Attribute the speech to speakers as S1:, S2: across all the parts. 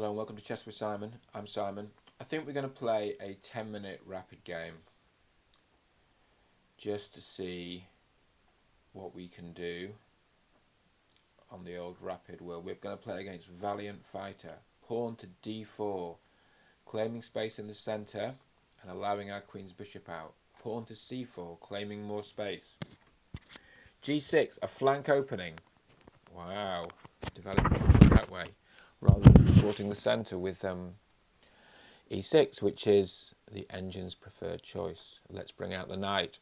S1: Hello and welcome to Chess with Simon. I'm Simon. I think we're going to play a 10-minute rapid game just to see what we can do on the old rapid world. We're going to play against Valiant Fighter. Pawn to d4, claiming space in the centre and allowing our queen's bishop out. Pawn to c4, claiming more space. g6, a flank opening. Wow, developing that way rather than supporting the centre with e6, which is the engine's preferred choice. Let's bring out the knight.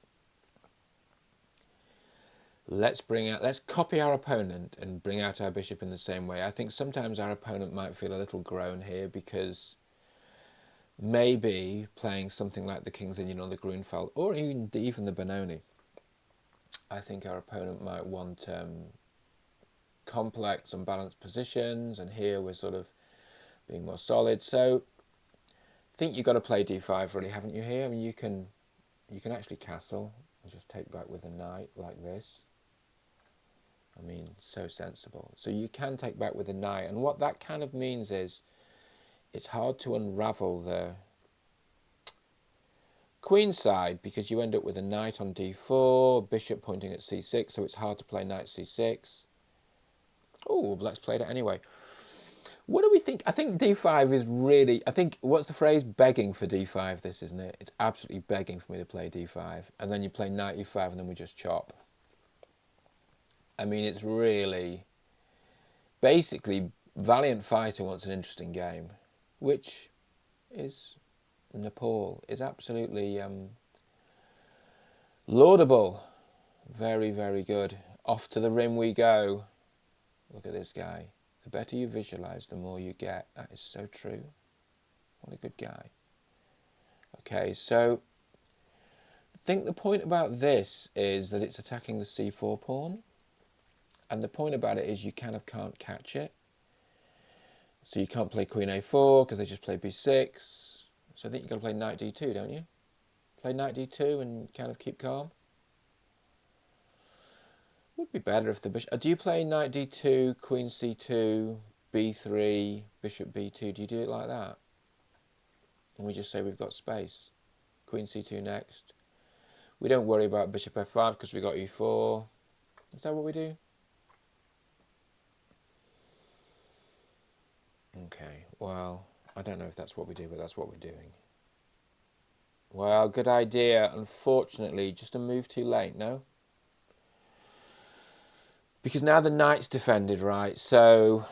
S1: Let's copy our opponent and bring out our bishop in the same way. I think sometimes our opponent might feel a little grown here because maybe playing something like the King's Indian or the Grunfeld or even the Benoni, I think our opponent might want complex, unbalanced positions, and here we're sort of being more solid. So I think you've got to play d5 really, haven't you here? I mean, you can actually castle and just take back with a knight like this. I mean, so sensible. So you can take back with a knight, and what that kind of means is it's hard to unravel the queen side because you end up with a knight on d4, bishop pointing at c6, so it's hard to play knight c6. Oh, let's play it anyway. What do we think? I think d5 is really, what's the phrase? Begging for d5, this, isn't it? It's absolutely begging for me to play d5. And then you play knight e5 and then we just chop. I mean, it's really, basically, Valiant Fighter wants an interesting game, which is Nepal, is absolutely laudable. Very, very good. Off to the rim we go. Look at this guy. The better you visualize, the more you get. That is so true. What a good guy. Okay, so I think the point about this is that it's attacking the c4 pawn. And the point about it is you kind of can't catch it. So you can't play queen a4 because they just play b6. So I think you've got to play knight d2, don't you? Play knight d2 and kind of keep calm. Would be better if the bishop... do you play knight d2, queen c2, b3, bishop b2? Do you do it like that? And we just say we've got space. Queen c2 next. We don't worry about bishop f5 because we got e4. Is that what we do? Okay, well, I don't know if that's what we do, but that's what we're doing. Well, good idea. Unfortunately, just a move too late, no? Because now the knight's defended, right? So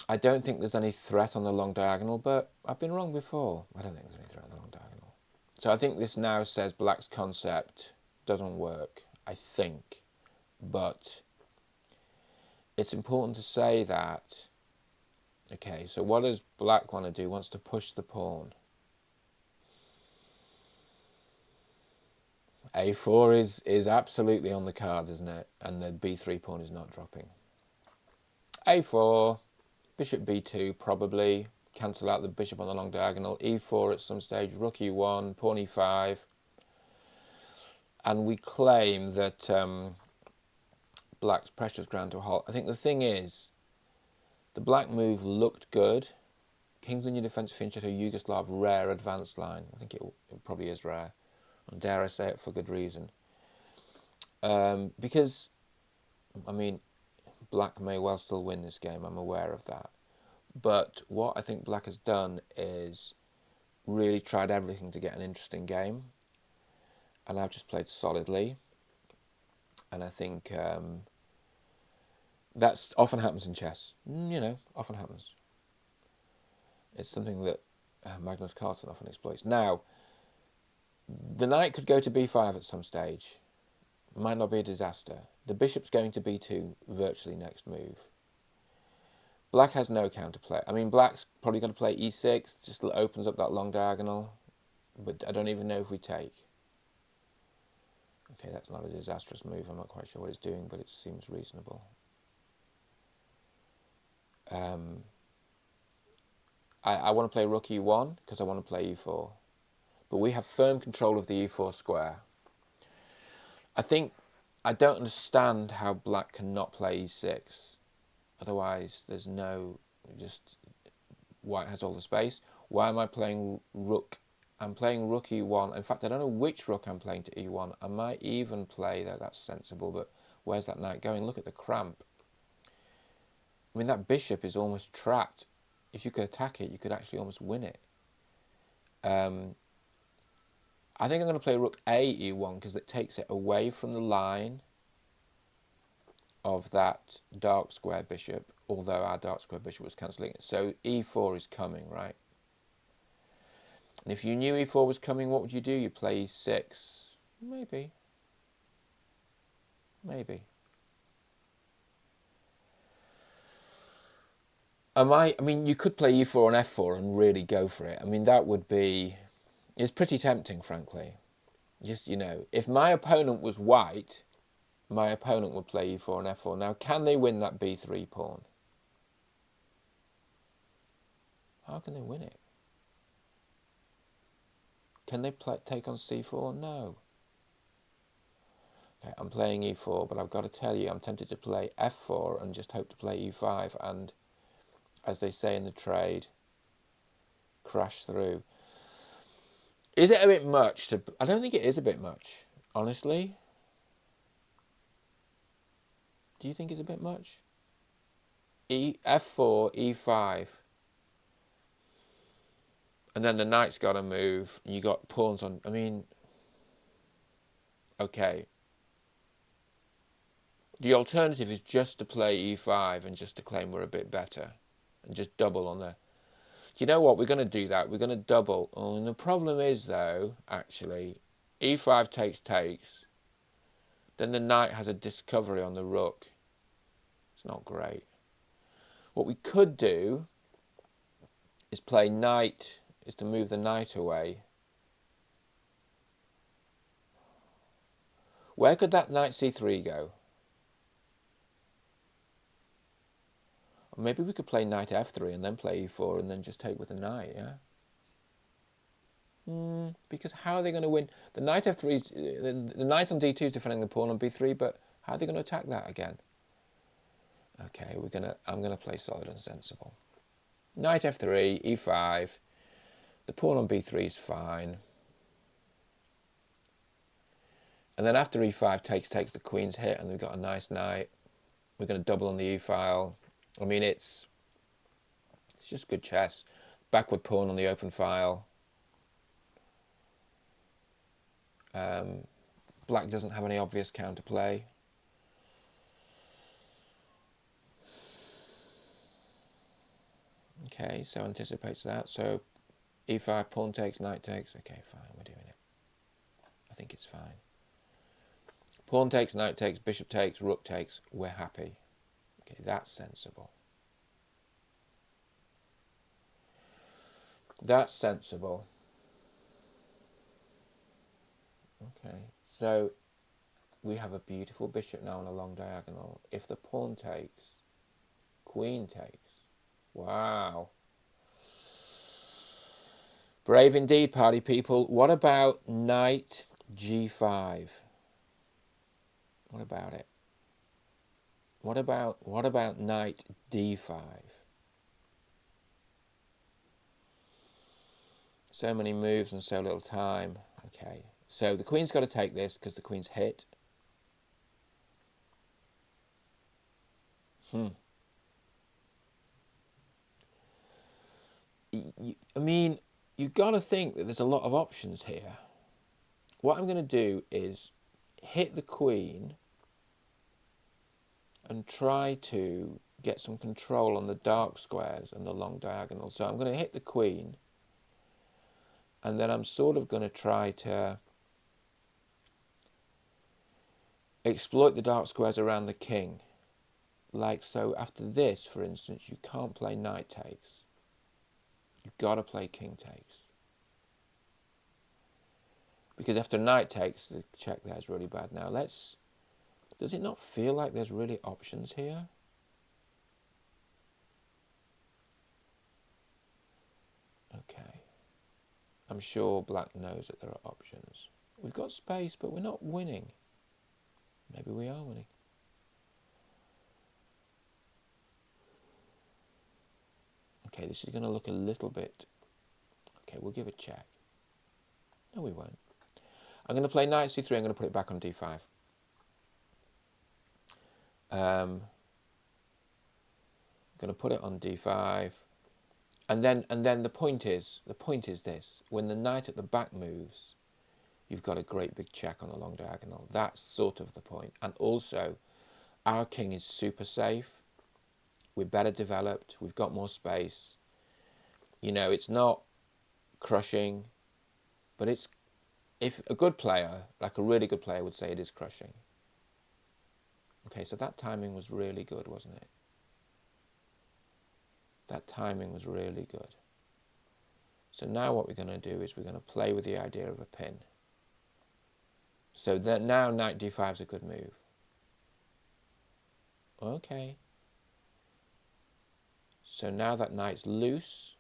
S1: I don't think there's any threat on the long diagonal, but I've been wrong before. I don't think there's any threat on the long diagonal. So I think this now says black's concept doesn't work, I think. But it's important to say that, okay, so what does black want to do? Wants to push the pawn. A4 is absolutely on the cards, isn't it? And the b3 pawn is not dropping. A4, bishop b2 probably, cancel out the bishop on the long diagonal, e4 at some stage, rook e1, pawn e5. And we claim that black's pressure's ground to a halt. I think the thing is, the black move looked good. King's Indian defensive finisher, Yugoslav, rare advanced line. I think it probably is rare. And dare I say it, for good reason. Because, I mean, black may well still win this game, I'm aware of that. But what I think black has done is really tried everything to get an interesting game. And I've just played solidly. And I think that often happens in chess. You know, often happens. It's something that Magnus Carlsen often exploits. Now, the knight could go to b5 at some stage. Might not be a disaster. The bishop's going to b2 virtually next move. Black has no counterplay. I mean, black's probably going to play e6, just opens up that long diagonal. But I don't even know if we take. Okay, that's not a disastrous move. I'm not quite sure what it's doing, but it seems reasonable. I want to play rook e1 because I want to play e4. But we have firm control of the e4 square. I don't understand how black cannot play e6. Otherwise, there's no, just white has all the space. Why am I playing rook? I'm playing rook e1. In fact, I don't know which rook I'm playing to e1. I might even play that. That's sensible, but where's that knight going? Look at the cramp. I mean, that bishop is almost trapped. If you could attack it, you could actually almost win it. I think I'm going to play rook a e1 because it takes it away from the line of that dark square bishop, although our dark square bishop was cancelling it. So e4 is coming, right? And if you knew e4 was coming, what would you do? You play e6. Maybe. Maybe. I mean, you could play e4 and f4 and really go for it. I mean, that would be... It's pretty tempting, frankly. Just, you know, if my opponent was white, my opponent would play e4 and f4. Now, can they win that b3 pawn? How can they win it? Can they take on c4? No. Okay, I'm playing e4, but I've got to tell you, I'm tempted to play f4 and just hope to play e5 and, as they say in the trade, crash through. Is it a bit much to... I don't think it is a bit much, honestly. Do you think it's a bit much? F4, e5. And then the knight's got to move. You got pawns on... I mean... Okay. The alternative is just to play e5 and just to claim we're a bit better. And just double on the... Do you know what? We're going to do that. We're going to double. Oh, and the problem is, though, actually, e5 takes. Then the knight has a discovery on the rook. It's not great. What we could do is play knight, is to move the knight away. Where could that knight c3 go? Or maybe we could play knight f3 and then play e4 and then just take with the knight, yeah? Because how are they going to win? The knight f3 is, the knight on d2 is defending the pawn on b3, but how are they going to attack that again? Okay, I'm gonna play solid and sensible. Knight f3, e5. The pawn on b3 is fine. And then after e5 takes, the queen's hit, and we've got a nice knight. We're going to double on the e-file. I mean, it's just good chess. Backward pawn on the open file. Black doesn't have any obvious counterplay. Okay, so anticipates that. So e5, pawn takes, knight takes. Okay, fine, we're doing it. I think it's fine. Pawn takes, knight takes, bishop takes, rook takes. We're happy. Okay, that's sensible. That's sensible. Okay, so we have a beautiful bishop now on a long diagonal. If the pawn takes, queen takes. Wow. Brave indeed, party people. What about knight g5? What about it? What about knight d5? So many moves and so little time. Okay, so the queen's got to take this because the queen's hit. I mean, you've got to think that there's a lot of options here. What I'm going to do is hit the queen and try to get some control on the dark squares and the long diagonal. So I'm going to hit the queen, and then I'm sort of going to try to exploit the dark squares around the king. Like so, after this, for instance, you can't play knight takes. You've got to play king takes. Because after knight takes, the check there is really bad. Now let's... Does it not feel like there's really options here? Okay. I'm sure black knows that there are options. We've got space, but we're not winning. Maybe we are winning. Okay, this is going to look a little bit... Okay, we'll give it a check. No, we won't. I'm going to play knight c3. I'm going to put it back on d5. I'm going to put it on d5. And then the point is this. When the knight at the back moves, you've got a great big check on the long diagonal. That's sort of the point. And also, our king is super safe. We're better developed. We've got more space. You know, it's not crushing, but it's, if a good player, like a really good player, would say it is crushing. Okay, so that timing was really good, wasn't it? That timing was really good. So now what we're going to do is we're going to play with the idea of a pin. So that now knight d5 is a good move. Okay. So now that knight's loose.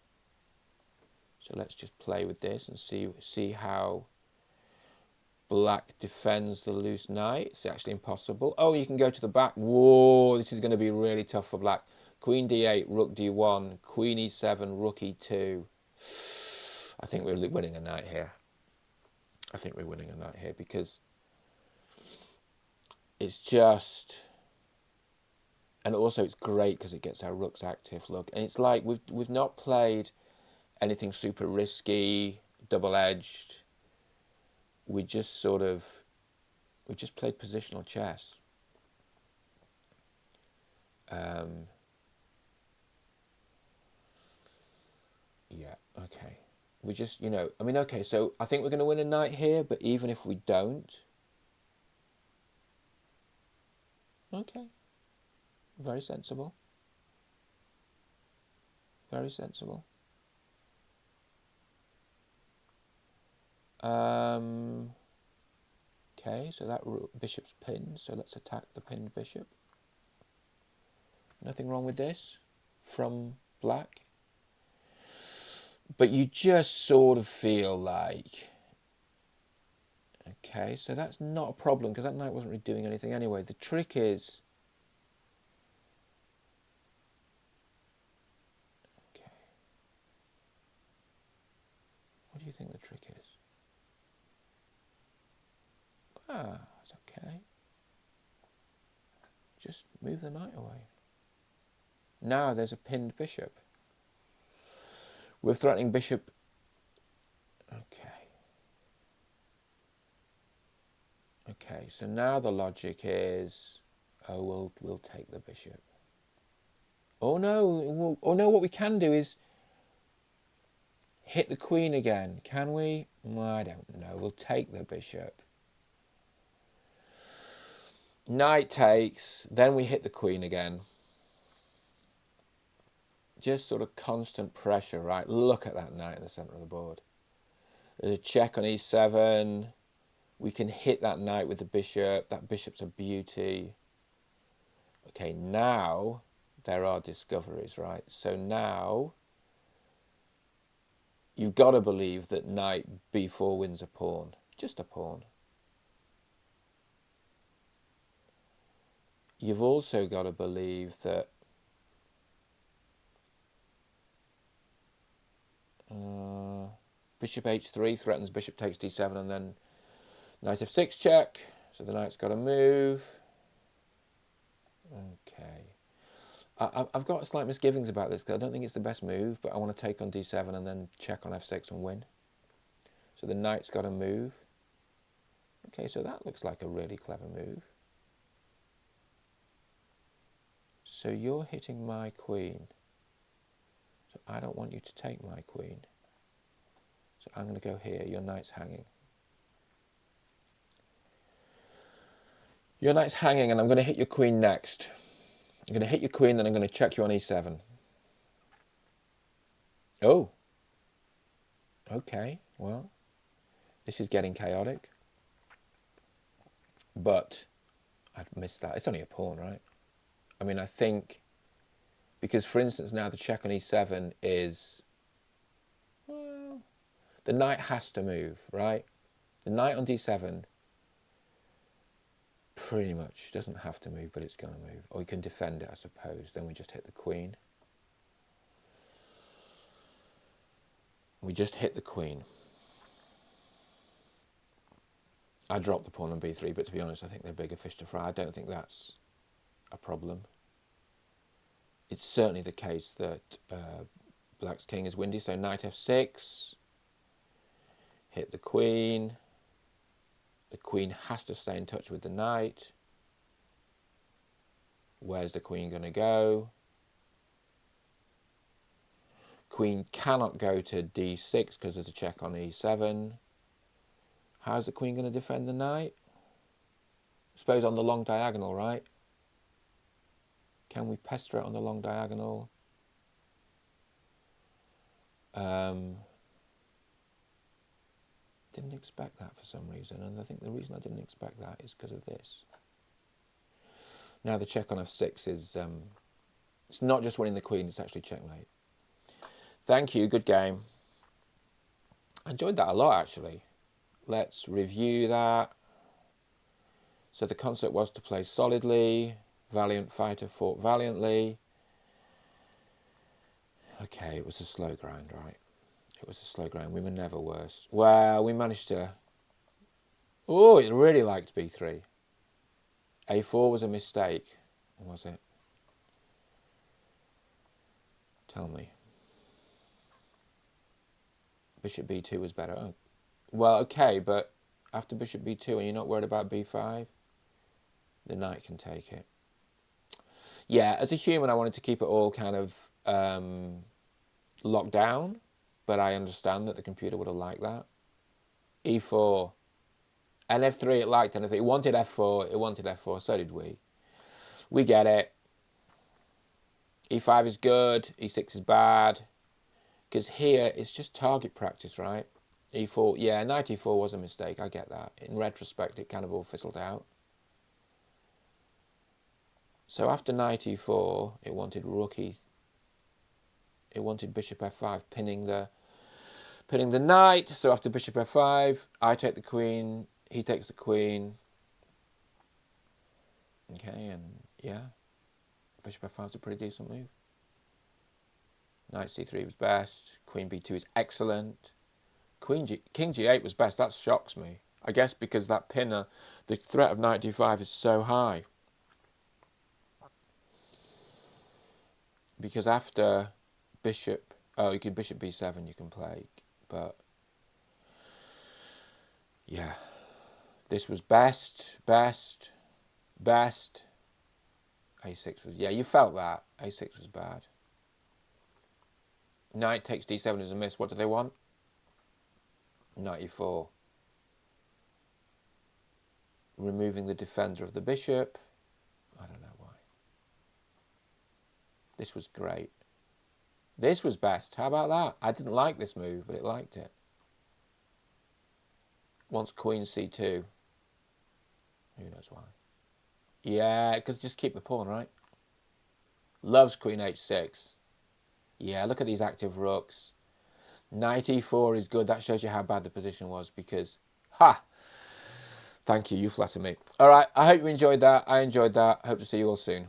S1: So let's just play with this and see how black defends the loose knight. It's actually impossible. Oh, you can go to the back. Whoa, this is going to be really tough for black. Queen d8, rook d1, queen e7, rook e2. I think we're winning a knight here. I think we're winning a knight here because it's just... And also it's great because it gets our rooks active, look. And it's like we've not played anything super risky, double-edged. We just played positional chess. Yeah, okay. We just, I mean, okay, so I think we're going to win a knight here, but even if we don't, okay. Very sensible. Very sensible. Okay, so that bishop's pinned, so let's attack the pinned bishop. Nothing wrong with this from black. But you just sort of feel like... Okay, so that's not a problem because that knight wasn't really doing anything anyway. The trick is... Okay. What do you think the trick is? Ah, it's okay. Just move the knight away. Now there's a pinned bishop. We're threatening bishop. Okay. Okay, so now the logic is, oh, we'll take the bishop. Oh no, what we can do is hit the queen again. Can we? I don't know. We'll take the bishop. Knight takes, then we hit the queen again. Just sort of constant pressure, right? Look at that knight in the centre of the board. There's a check on e7. We can hit that knight with the bishop. That bishop's a beauty. Okay, now there are discoveries, right? So now you've got to believe that knight b4 wins a pawn. Just a pawn. You've also got to believe that bishop h3 threatens bishop takes d7 and then knight f6 check. So the knight's got to move. Okay. I've got slight misgivings about this because I don't think it's the best move, but I want to take on d7 and then check on f6 and win. So the knight's got to move. Okay, so that looks like a really clever move. So you're hitting my queen. So I don't want you to take my queen. So I'm going to go here. Your knight's hanging. Your knight's hanging and I'm going to hit your queen next. I'm going to hit your queen, then I'm going to check you on e7. Oh. Okay, well, this is getting chaotic. But I've missed that. It's only a pawn, right? I mean, I think, because for instance now the check on e7 is, well, the knight has to move, right? The knight on d7 pretty much doesn't have to move, but it's going to move. Or you can defend it, I suppose. Then we just hit the queen. We just hit the queen. I dropped the pawn on b3, but to be honest, I think they're bigger fish to fry. I don't think that's a problem. It's certainly the case that black's king is windy, so knight f6. Hit the queen. The queen has to stay in touch with the knight. Where's the queen going to go? Queen cannot go to d6 because there's a check on e7. How's the queen going to defend the knight? I suppose on the long diagonal, right? Can we pester it on the long diagonal? Didn't expect that for some reason, and I think the reason I didn't expect that is because of this. Now the check on f6 is, it's not just winning the queen, it's actually checkmate. Thank you, good game. I enjoyed that a lot, actually. Let's review that. So the concept was to play solidly. Valiant fighter fought valiantly. Okay, it was a slow grind, right? It was a slow grind. We were never worse. Well, we managed to... Oh, it really liked b3. a4 was a mistake, was it? Tell me. Bishop b2 was better. Oh. Well, okay, but after bishop b2, are you not worried about b5? The knight can take it. Yeah, as a human, I wanted to keep it all kind of locked down, but I understand that the computer would have liked that. e4. And f3, it liked anything. It wanted f4, it wanted f4, so did we. We get it. e5 is good, e6 is bad. Because here, it's just target practice, right? e4, yeah, knight e4 was a mistake, I get that. In retrospect, it kind of all fizzled out. So after knight e4, it wanted rook e... It wanted bishop f5, pinning the knight. So after bishop f5, I take the queen, he takes the queen. Okay, and yeah, bishop f5 is a pretty decent move. Knight c3 was best. Queen b2 is excellent. King g8 was best. That shocks me. I guess because that pinner, the threat of knight d5 is so high. Because after bishop... Oh, you can bishop b7 you can play. But yeah, this was best. a6 was... Yeah, you felt that. a6 was bad. Knight takes d7 is a miss. What do they want? Knight e4. Removing the defender of the bishop. I don't know why. This was great. This was best. How about that? I didn't like this move, but it liked it. Wants queen c2. Who knows why? Yeah, because just keep the pawn, right? Loves queen h6. Yeah, look at these active rooks. Knight e4 is good. That shows you how bad the position was because... Ha! Thank you, you flatter me. All right, I hope you enjoyed that. I enjoyed that. Hope to see you all soon.